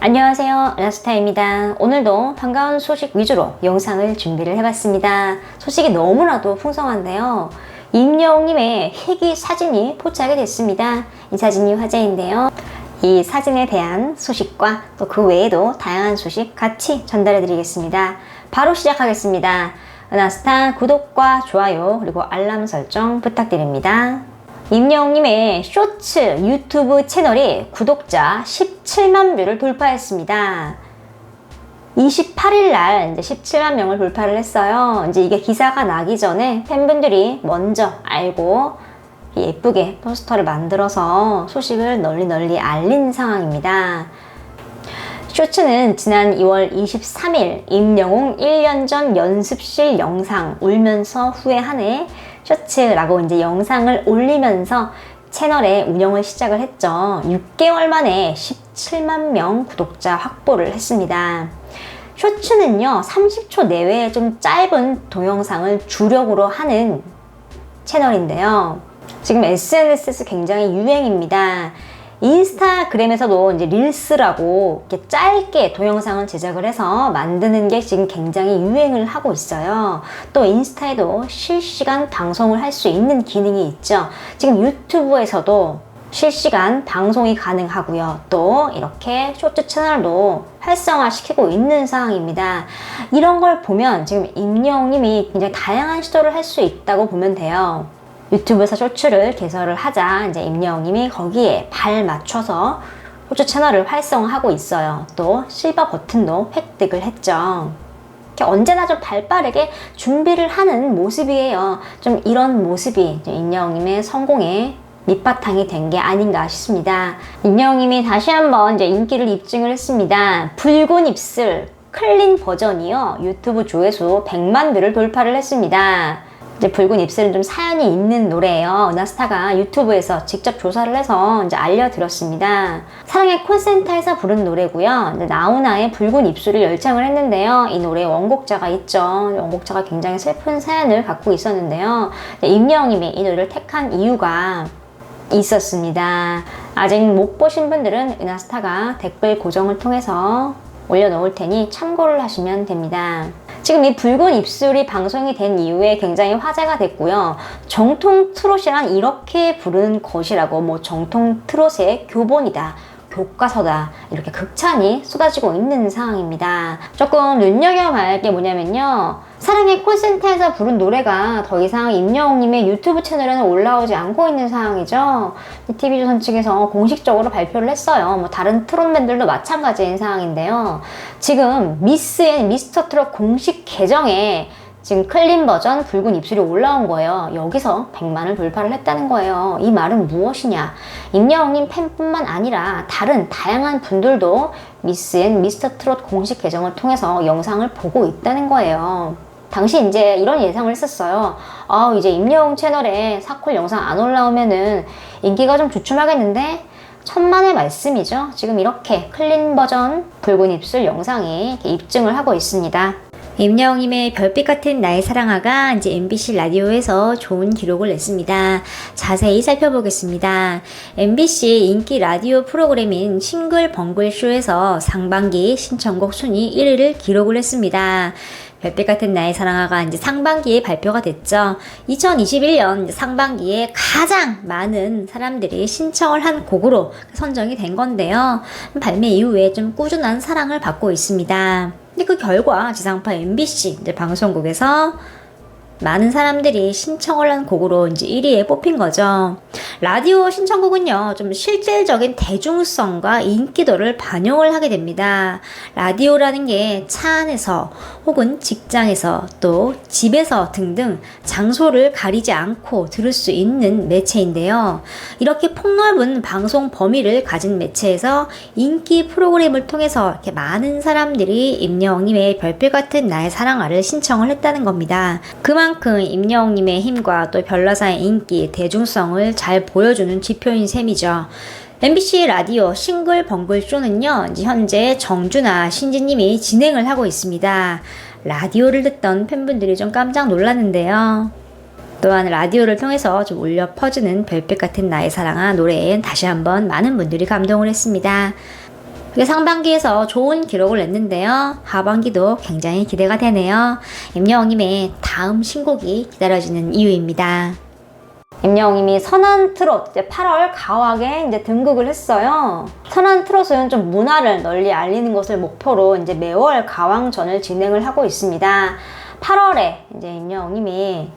안녕하세요, 라스타입니다. 오늘도 반가운 소식 위주로 영상을 준비를 해봤습니다. 소식이 너무나도 풍성한데요. 임영웅님의 희귀 사진이 포착이 됐습니다. 이 사진이 화제인데요. 이 사진에 대한 소식과 또 그 외에도 다양한 소식 같이 전달해 드리겠습니다. 바로 시작하겠습니다. 은하스타 구독과 좋아요 그리고 알람 설정 부탁드립니다. 임영웅님의 쇼츠 유튜브 채널이 구독자 17만 뷰를 돌파했습니다. 28일날 이제 17만 명을 돌파를 했어요. 이제 이게 기사가 나기 전에 팬분들이 먼저 알고 예쁘게 포스터를 만들어서 소식을 널리 알린 상황입니다. 쇼츠는 지난 2월 23일 임영웅 1년 전 연습실 영상 울면서 후회하네 쇼츠라고 이제 영상을 올리면서 채널의 운영을 시작을 했죠. 6개월 만에 17만 명 구독자 확보를 했습니다. 쇼츠는요, 30초 내외의 좀 짧은 동영상을 주력으로 하는 채널인데요. 지금 SNS에서 굉장히 유행입니다. 인스타그램에서도 이제 릴스라고 이렇게 짧게 동영상을 제작을 해서 만드는 게 지금 굉장히 유행을 하고 있어요. 또 인스타에도 실시간 방송을 할 수 있는 기능이 있죠. 지금 유튜브에서도 실시간 방송이 가능하고요. 또 이렇게 쇼츠 채널도 활성화시키고 있는 상황입니다. 이런 걸 보면 지금 임영웅님이 굉장히 다양한 시도를 할 수 있다고 보면 돼요. 유튜브에서 쇼츠를 개설을 하자 이제 임영웅님이 거기에 발 맞춰서 쇼츠 채널을 활성화하고 있어요. 또 실버 버튼도 획득을 했죠. 언제나 좀 발빠르게 준비를 하는 모습이에요. 좀 이런 모습이 임영웅님의 성공의 밑바탕이 된 게 아닌가 싶습니다. 임영웅님이 다시 한번 이제 인기를 입증을 했습니다. 붉은 입술 클린 버전이요, 유튜브 조회수 100만 뷰를 돌파를 했습니다. 이제 붉은 입술은 좀 사연이 있는 노래예요. 은하스타가 유튜브에서 직접 조사를 해서 이제 알려드렸습니다. 사랑의 콜센터에서 부른 노래고요. 이제 나훈아의 붉은 입술을 열창을 했는데요. 이 노래의 원곡자가 있죠. 원곡자가 굉장히 슬픈 사연을 갖고 있었는데요. 임영웅님이 이 노래를 택한 이유가 있었습니다. 아직 못 보신 분들은 은하스타가 댓글 고정을 통해서 올려놓을 테니 참고를 하시면 됩니다. 지금 이 붉은 입술이 방송이 된 이후에 굉장히 화제가 됐고요. 정통 트롯이란 이렇게 부르는 것이라고, 뭐 정통 트롯의 교본이다, 교과서다, 이렇게 극찬이 쏟아지고 있는 상황입니다. 조금 눈여겨봐야 할 게 뭐냐면요, 사랑의 콜센터에서 부른 노래가 더 이상 임영웅님의 유튜브 채널에는 올라오지 않고 있는 상황이죠. TV조선 측에서 공식적으로 발표를 했어요. 뭐 다른 트롯 밴들도 마찬가지인 상황인데요. 지금 미스 앤 미스터 트롯 공식 계정에 지금 클린 버전 붉은 입술이 올라온 거예요. 여기서 100만을 돌파를 했다는 거예요. 이 말은 무엇이냐? 임영웅님 팬뿐만 아니라 다른 다양한 분들도 미스 앤 미스터 트롯 공식 계정을 통해서 영상을 보고 있다는 거예요. 당시 이제 이런 예상을 했었어요. 이제 임영웅 채널에 사콜 영상 안 올라오면은 인기가 좀 주춤하겠는데, 천만의 말씀이죠. 지금 이렇게 클린 버전 붉은 입술 영상이 이렇게 입증을 하고 있습니다. 임영웅님의 별빛 같은 나의 사랑아가 이제 MBC 라디오에서 좋은 기록을 냈습니다. 자세히 살펴보겠습니다. MBC 인기 라디오 프로그램인 싱글벙글 쇼에서 상반기 신청곡 순위 1위를 기록을 했습니다. 별빛 같은 나의 사랑아가 이제 상반기에 발표가 됐죠. 2021년 상반기에 가장 많은 사람들이 신청을 한 곡으로 선정이 된 건데요. 발매 이후에 좀 꾸준한 사랑을 받고 있습니다. 근데 그 결과 지상파 MBC 이제 방송국에서 많은 사람들이 신청을 한 곡으로 이제 1위에 뽑힌 거죠. 라디오 신청곡은요, 좀 실질적인 대중성과 인기도를 반영을 하게 됩니다. 라디오라는 게 차 안에서 혹은 직장에서 또 집에서 등등 장소를 가리지 않고 들을 수 있는 매체인데요. 이렇게 폭넓은 방송 범위를 가진 매체에서 인기 프로그램을 통해서 이렇게 많은 사람들이 임영웅님의 별빛 같은 나의 사랑아를 신청을 했다는 겁니다. 그만큼 임영웅님의 힘과 또 별나사의 인기, 대중성을 잘 보여주는 지표인 셈이죠. MBC 라디오 싱글벙글 쇼는요, 현재 정준하, 신지님이 진행을 하고 있습니다. 라디오를 듣던 팬분들이 좀 깜짝 놀랐는데요. 또한 라디오를 통해서 좀 울려 퍼지는 별빛 같은 나의 사랑아 노래엔 다시 한번 많은 분들이 감동을 했습니다. 이게 상반기에서 좋은 기록을 냈는데요. 하반기도 굉장히 기대가 되네요. 임영웅님의 다음 신곡이 기다려지는 이유입니다. 임영웅님이 선한 트롯 이제 8월 가왕에 이제 등극을 했어요. 선한 트롯은 좀 문화를 널리 알리는 것을 목표로 이제 매월 가왕전을 진행을 하고 있습니다. 8월에 이제 임영웅님이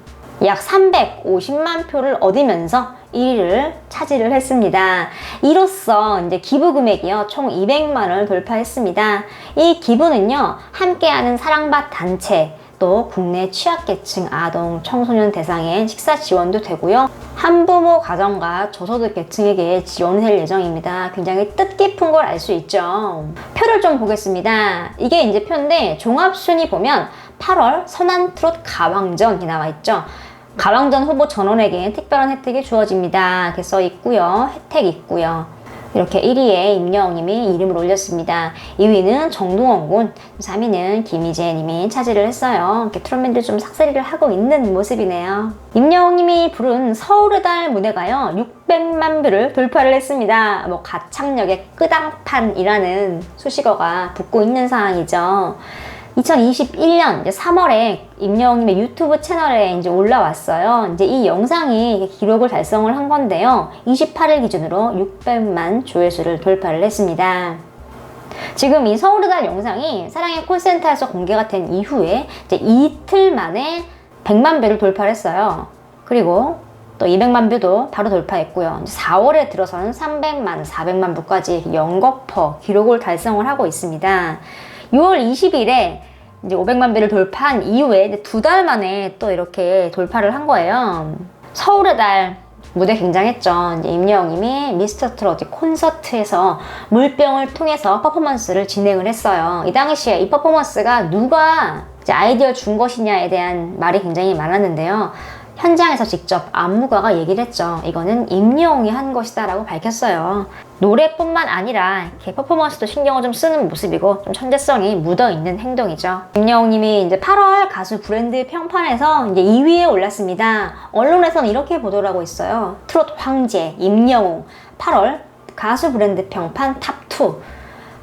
약 350만 표를 얻으면서 1위를 차지를 했습니다. 이로써 이제 기부 금액이요 총 200만 원을 돌파했습니다. 이 기부는요 함께하는 사랑받 단체 또 국내 취약계층 아동 청소년 대상의 식사 지원도 되고요. 한부모 가정과 저소득 계층에게 지원할 예정입니다. 굉장히 뜻깊은 걸 알 수 있죠. 표를 좀 보겠습니다. 이게 이제 표인데 종합순위 보면 8월 선한 트롯 가왕전이 나와 있죠. 가왕전 후보 전원에게 특별한 혜택이 주어집니다. 이렇게 써 있고요. 혜택 있고요. 이렇게 1위에 임영웅님이 이름을 올렸습니다. 2위는 정동원 군, 3위는 김희재 님이 차지를 했어요. 이렇게 트롯맨들 좀 삭스리를 하고 있는 모습이네요. 임영웅님이 부른 서울의 달 무대가요 600만 뷰를 돌파를 했습니다. 뭐 가창력의 끄당판이라는 수식어가 붙고 있는 상황이죠. 2021년 3월에 임영웅님의 유튜브 채널에 이제 올라왔어요. 이제 이 영상이 기록을 달성을 한 건데요. 28일 기준으로 600만 조회수를 돌파를 했습니다. 지금 이 서울의 달 영상이 사랑의 콜센터에서 공개가 된 이후에 이제 이틀 만에 100만 뷰를 돌파를 했어요. 그리고 또 200만 뷰도 바로 돌파했고요. 이제 4월에 들어서는 300만, 400만 뷰까지 연거푸 기록을 달성을 하고 있습니다. 6월 20일에 이제 500만 뷰를 돌파한 이후에 2달 만에 또 이렇게 돌파를 한 거예요. 서울의 달 무대 굉장했죠. 이제 임영웅님이 미스터 트롯 콘서트에서 물병을 통해서 퍼포먼스를 진행을 했어요. 이 당시에 이 퍼포먼스가 누가 이제 아이디어 준 것이냐에 대한 말이 굉장히 많았는데요. 현장에서 직접 안무가가 얘기를 했죠. 이거는 임영웅이 한 것이다 라고 밝혔어요. 노래뿐만 아니라 이렇게 퍼포먼스도 신경을 좀 쓰는 모습이고 좀 천재성이 묻어있는 행동이죠. 임영웅님이 이제 8월 가수 브랜드 평판에서 이제 2위에 올랐습니다. 언론에서는 이렇게 보도를 하고 있어요. 트롯 황제 임영웅 8월 가수 브랜드 평판 탑2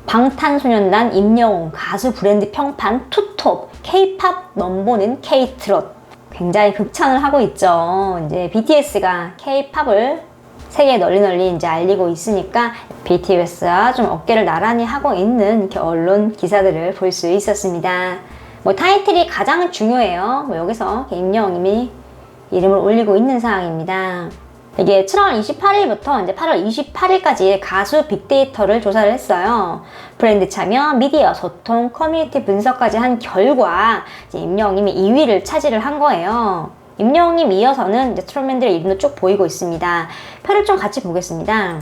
방탄소년단 임영웅 가수 브랜드 평판 투톱 K-팝 넘보는 K-트롯 굉장히 극찬을 하고 있죠. 이제 BTS가 K-팝을 세계에 널리 이제 알리고 있으니까 BTS와 좀 어깨를 나란히 하고 있는 이렇게 언론 기사들을 볼 수 있었습니다. 뭐 타이틀이 가장 중요해요. 뭐 여기서 임영웅님이 이름을 올리고 있는 상황입니다. 이게 7월 28일부터 이제 8월 28일까지 가수 빅데이터를 조사를 했어요. 브랜드 참여, 미디어 소통, 커뮤니티 분석까지 한 결과 이제 임영웅님이 2위를 차지를 한 거예요. 임영웅님 이어서는 이제 트롯맨들의 이름도 쭉 보이고 있습니다. 표를 좀 같이 보겠습니다.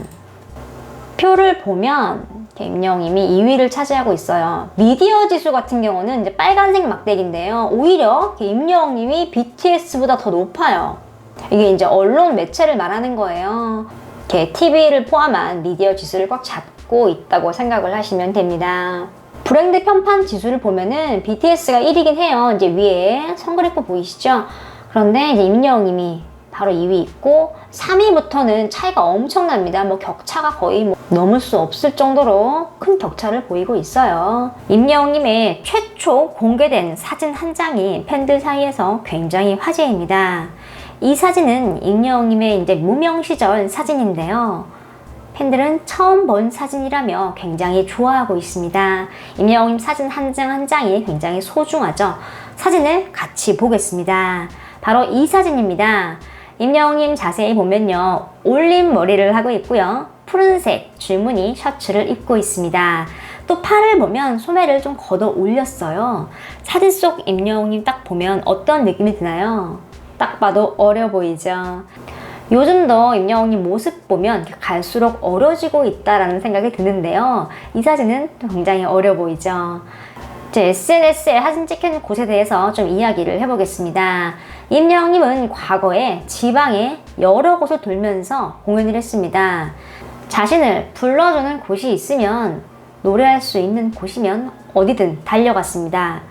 표를 보면 임영웅님이 2위를 차지하고 있어요. 미디어 지수 같은 경우는 이제 빨간색 막대기인데요. 오히려 임영웅님이 BTS보다 더 높아요. 이게 이제 언론 매체를 말하는 거예요. 이렇게 TV를 포함한 미디어 지수를 꽉 잡고 있다고 생각을 하시면 됩니다. 브랜드 평판 지수를 보면은 BTS가 1위긴 해요. 이제 위에 선그래프 보이시죠? 그런데 이제 임영웅님이 바로 2위 있고 3위부터는 차이가 엄청납니다. 뭐 격차가 거의 뭐 넘을 수 없을 정도로 큰 격차를 보이고 있어요. 임영웅님의 최초 공개된 사진 한 장이 팬들 사이에서 굉장히 화제입니다. 이 사진은 임영웅님의 이제 무명 시절 사진인데요. 팬들은 처음 본 사진이라며 굉장히 좋아하고 있습니다. 임영웅님 사진 한 장 한 장이 굉장히 소중하죠. 사진을 같이 보겠습니다. 바로 이 사진입니다. 임영웅님 자세히 보면요. 올린 머리를 하고 있고요. 푸른색 줄무늬 셔츠를 입고 있습니다. 또 팔을 보면 소매를 좀 걷어 올렸어요. 사진 속 임영웅님 딱 보면 어떤 느낌이 드나요? 딱 봐도 어려 보이죠. 요즘도 임영웅님 모습 보면 갈수록 어려지고 있다라는 생각이 드는데요. 이 사진은 굉장히 어려 보이죠. 제 SNS에 사진 찍힌 곳에 대해서 좀 이야기를 해보겠습니다. 임영웅님은 과거에 지방에 여러 곳을 돌면서 공연을 했습니다. 자신을 불러주는 곳이 있으면 노래할 수 있는 곳이면 어디든 달려갔습니다.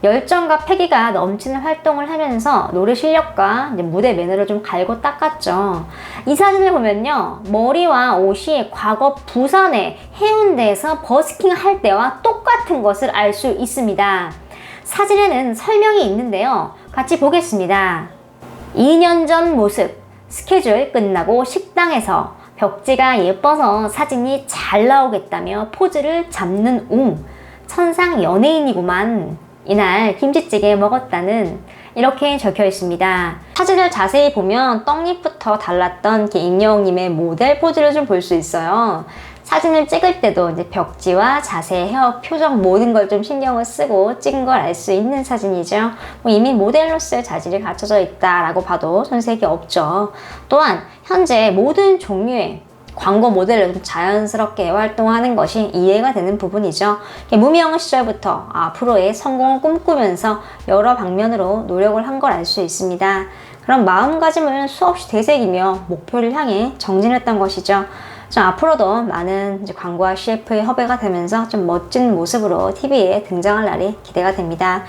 열정과 패기가 넘치는 활동을 하면서 노래 실력과 이제 무대 매너를 좀 갈고 닦았죠. 이 사진을 보면요, 머리와 옷이 과거 부산의 해운대에서 버스킹 할 때와 똑같은 것을 알 수 있습니다. 사진에는 설명이 있는데요, 같이 보겠습니다. 2년 전 모습, 스케줄 끝나고 식당에서 벽지가 예뻐서 사진이 잘 나오겠다며 포즈를 잡는 천상 연예인이구만. 이날 김치찌개 먹었다는, 이렇게 적혀 있습니다. 사진을 자세히 보면 떡잎부터 달랐던 임영웅님의 모델 포즈를 좀 볼 수 있어요. 사진을 찍을 때도 이제 벽지와 자세, 헤어, 표정 모든 걸 좀 신경을 쓰고 찍은 걸 알 수 있는 사진이죠. 이미 모델로서의 자질이 갖춰져 있다라고 봐도 손색이 없죠. 또한 현재 모든 종류의 광고 모델로 좀 자연스럽게 활동하는 것이 이해가 되는 부분이죠. 무명 시절부터 앞으로의 성공을 꿈꾸면서 여러 방면으로 노력을 한 걸 알 수 있습니다. 그런 마음가짐을 수없이 되새기며 목표를 향해 정진했던 것이죠. 앞으로도 많은 광고와 CF의 허배가 되면서 좀 멋진 모습으로 TV에 등장할 날이 기대가 됩니다.